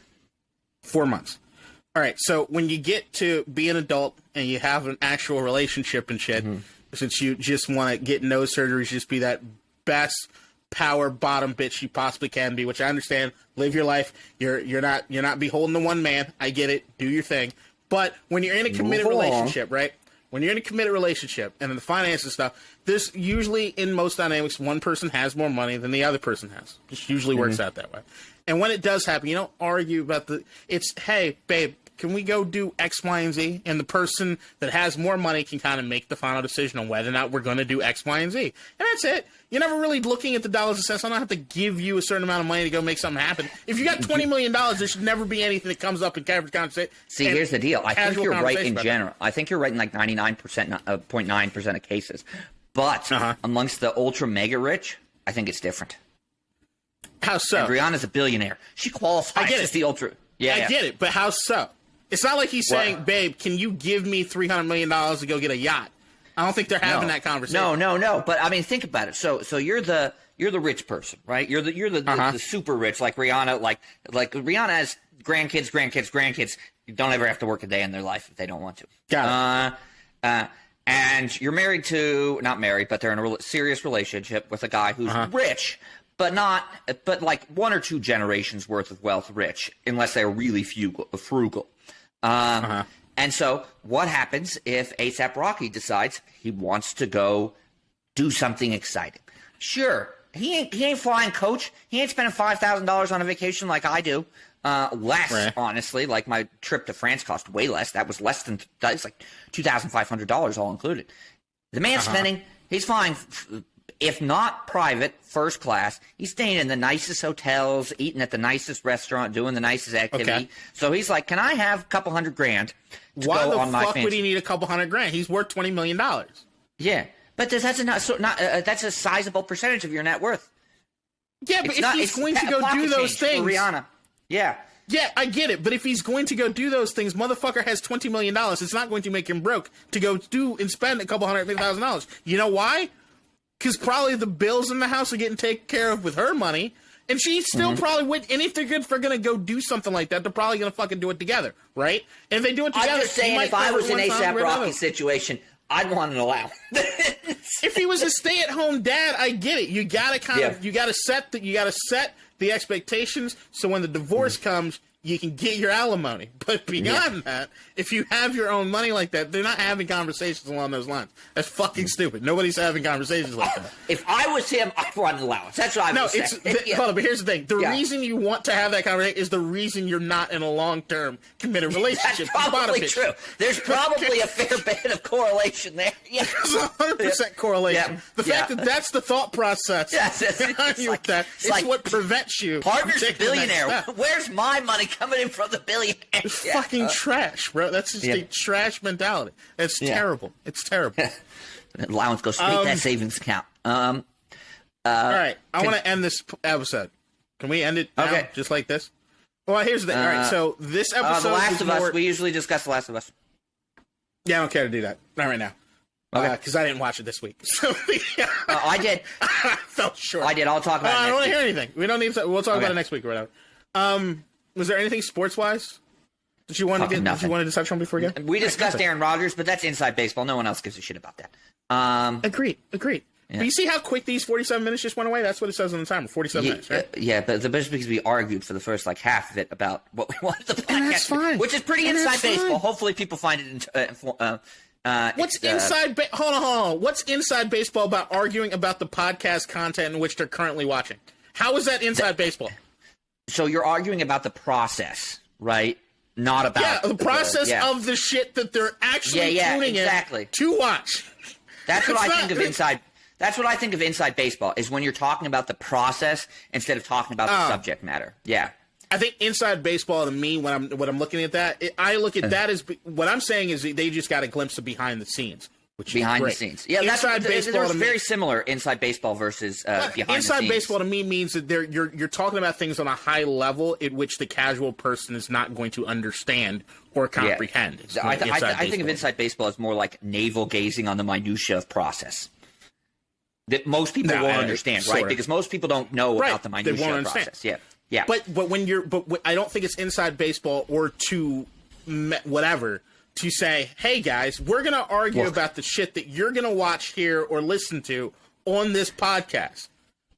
4 months. All right, so when you get to be an adult and you have an actual relationship and shit, since you just want to get nose surgeries, just be that best power bottom bitch you possibly can be, which I understand. Live your life. You're not beholden to one man. I get it. Do your thing. But when you're in a committed relationship, right? When you're in a committed relationship and in the finances stuff, this usually in most dynamics, one person has more money than the other person has. Just usually works out that way. And when it does happen, you don't argue about it's, hey, babe, can we go do X, Y, and Z? And the person that has more money can kind of make the final decision on whether or not we're going to do X, Y, and Z. And that's it. You're never really looking at the dollars and cents. I don't have to give you a certain amount of money to go make something happen. If you got $20 million, there should never be anything that comes up in casual conversation. See, here's the deal. I think you're right in general. I think you're right in like 99.9% of cases. But amongst the ultra mega rich, I think it's different. How so? And Rihanna's a billionaire. She qualifies as the ultra. Yeah, I get it, but how so? It's not like he's saying, babe, can you give me $300 million to go get a yacht? I don't think they're having that conversation. No. But I mean, think about it. So you're the rich person, right? You're the super rich, like Rihanna. Like Rihanna has grandkids. You don't ever have to work a day in their life if they don't want to. Got it. And you're not married, but they're in a serious relationship with a guy who's rich, but like 1 or 2 generations worth of wealth rich, unless they're really frugal. And so what happens if A$AP Rocky decides he wants to go do something exciting? Sure, he ain't flying coach. He ain't spending $5,000 on a vacation like I do. Less, honestly. Like my trip to France cost way less. It's like $2,500 all included. The man's spending, he's flying, if not private, first class. He's staying in the nicest hotels, eating at the nicest restaurant, doing the nicest activity. Okay. So he's like, can I have a couple $100,000 to Why go the on my fuck fancy? would he need a couple $100,000? He's worth $20 million. Yeah, but that's a sizable percentage of your net worth. Yeah, but if he's going to go do those things, Rihanna. Yeah, I get it. But if he's going to go do those things, motherfucker has $20 million. It's not going to make him broke to go do and spend a couple $150,000. You know why? Because probably the bills in the house are getting taken care of with her money, and she still probably would. And if they're going to go do something like that, they're probably going to fucking do it together, right? And if they do it together, I'm just saying, if I was in A$AP Rocky's situation, I'd want an allowance. If he was a stay-at-home dad, I get it. You gotta you gotta set the expectations so when the divorce comes, you can get your alimony. But beyond that, if you have your own money like that, they're not having conversations along those lines. That's fucking stupid. Nobody's having conversations like that. If I was him, I'd want an allowance. That's what I would say. Hold on, but here's the thing. The reason you want to have that conversation is the reason you're not in a long-term committed relationship. That's probably true. There's probably a fair bit of correlation there. Yeah. There's 100% correlation. Yeah. The fact that that's the thought process it's what prevents you. Partner's a billionaire. Where's my money coming in from the billionaire? It's fucking trash, bro. That's just a trash mentality. It's terrible. It's terrible. Allowance goes straight to that savings account. All right. I want to end this episode. Can we end it now, just like this? Well, here's the thing. All right, so this episode The Last of Us. We usually discuss The Last of Us. Yeah, I don't care to do that. Not right now. Because I didn't watch it this week. So, I did. I fell short. I did. I'll talk about it next week. I don't want to hear anything. We don't need to. We'll talk about it next week or whatever. Was there anything sports-wise that you wanted to touch on before again? We discussed Aaron Rodgers, but that's inside baseball. No one else gives a shit about that. Agreed. Yeah. But you see how quick these 47 minutes just went away? That's what it says on the timer. 47 minutes, right? Yeah, but the best because we argued for the first half of it about what we wanted the podcast that's fine. Which is pretty inside baseball. Hopefully people find it What's inside hold on. What's inside baseball about arguing about the podcast content in which they're currently watching? How is that inside baseball? So you're arguing about the process, right? Not about the process of the shit that they're actually tuning in to watch. That's what I think of inside. That's what I think of inside baseball is when you're talking about the process instead of talking about the subject matter. Yeah. I think inside baseball to me, when I'm looking at that, I look at that as what I'm saying is they just got a glimpse of behind the scenes. Which behind the scenes. Yeah, inside baseball. There's very similar inside baseball versus behind the scenes. Inside baseball to me means that you're talking about things on a high level in which the casual person is not going to understand or comprehend. Yeah. I think of inside baseball as more like navel gazing on the minutia of process. That most people won't understand, right? Because most people don't know about the minutia of process. Yeah. But I don't think it's inside baseball or to whatever. To say, hey guys, we're going to argue about the shit that you're going to watch, hear, or listen to on this podcast.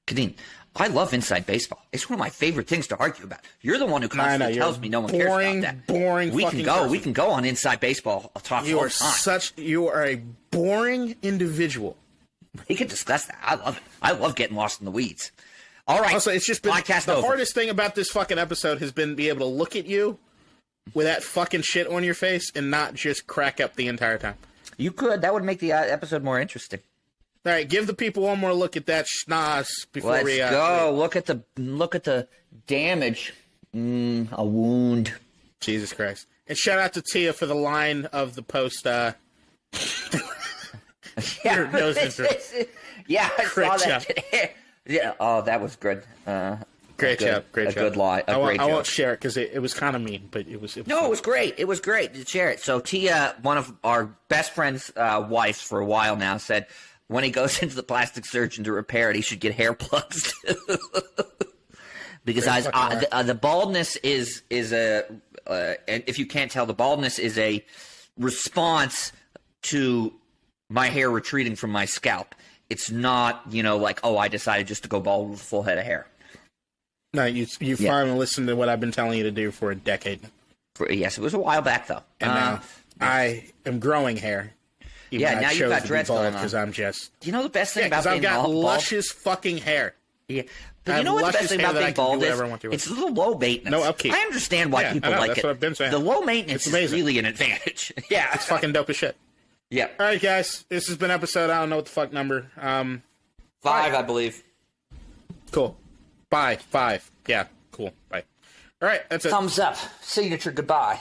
Kadeen, I love inside baseball. It's one of my favorite things to argue about. You're the one who constantly tells me no one cares about that. Boring. We can go on inside baseball. I'll talk all the time. You are a boring individual. We can discuss that. I love it. I love getting lost in the weeds. All right. Also, it's just been the hardest thing about this fucking episode has been be able to look at you with that fucking shit on your face and not just crack up the entire time. You could. That would make the episode more interesting. All right, give the people one more look at that schnoz before Let's go. Look at the damage. A wound. Jesus Christ. And shout out to Tia for the line of the post. Yeah, I saw that today. Yeah. Oh, that was good. Great job. A good lie. A great I joke. won't share it because it was kind of mean, but it was No, it was great. It was great to share it. So Tia, one of our best friend's wives for a while now, said when he goes into the plastic surgeon to repair it, he should get hair plugs. Because the baldness is a if you can't tell, the baldness is a response to my hair retreating from my scalp. It's not, like, I decided just to go bald with a full head of hair. No, you finally listened to what I've been telling you to do for a decade. Yes, it was a while back, though. And now I am growing hair. Now you've got dreads going on. Because I'm just... You know the best thing about being bald? I've got luscious fucking hair. Yeah. But you know what the best thing about being bald is? It's a little low maintenance. No upkeep. I understand why people like that's it. What I've been saying. The low maintenance is really an advantage. Yeah. It's fucking dope as shit. Yeah. All right, guys. This has been episode, I don't know what the fuck number. 5, I believe. Cool. Bye. 5. Yeah, cool. Bye. All right, that's it. Thumbs up. Signature goodbye.